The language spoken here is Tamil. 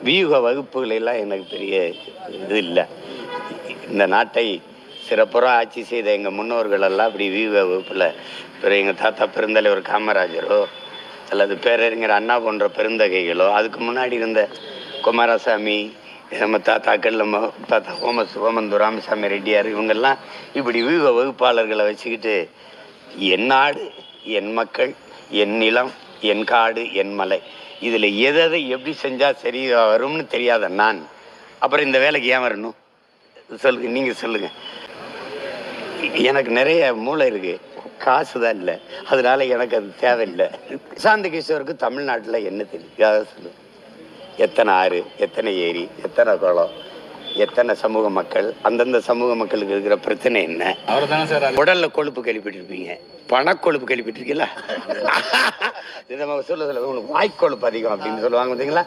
வியூக வகுப்புகளெல்லாம் எனக்கு பெரிய இது இல்லை. இந்த நாட்டை சிறப்புற ஆட்சி செய்த எங்கள் முன்னோர்கள் எல்லாம் அப்படி வியூக வகுப்பில் பிறகு எங்கள் தாத்தா பெருந்தலைவர் காமராஜரோ அல்லது பேரறிஞர் அண்ணா போன்ற பெருந்தகைகளோ, அதுக்கு முன்னாடி இருந்த குமாரசாமி, நம்ம தாத்தாக்கள், நம்ம தாத்தா ஓமந்து ராமசாமி ரெட்டியார், இவங்கெல்லாம் இப்படி வியூக வகுப்பாளர்களை வச்சுக்கிட்டு என் நாடு, என் மக்கள், என் நிலம், என் காடு, என் மலை, இதில் எதை எப்படி செஞ்சால் சரி வரும்னு தெரியாத நான் அப்புறம் இந்த வேலைக்கு ஏன் வரணும் சொல்லுங்க, நீங்கள் சொல்லுங்கள். எனக்கு நிறைய மூளை இருக்குது, காசு தான் இல்லை, அதனால எனக்கு அது தேவையில்லை. சாந்த கிஷோருக்கு தமிழ்நாட்டில் என்ன தெரியும் அதை சொல்லு. எத்தனை ஆறு, எத்தனை ஏரி, எத்தனை குளம், எத்தனை சமூக மக்கள், அந்தந்த சமூக மக்களுக்கு இருக்கிற பிரச்சனை என்ன? உடல்ல கொழுப்பு கேள்விப்பட்டிருப்பீங்க, பணக்கொழுப்பு கேள்விப்பட்டிருக்கீங்களா? இதை சொல்ல சொல்ல உங்களுக்கு வாய்க்கொழுப்பு அதிகம் அப்படின்னு சொல்லுவாங்க பார்த்தீங்களா?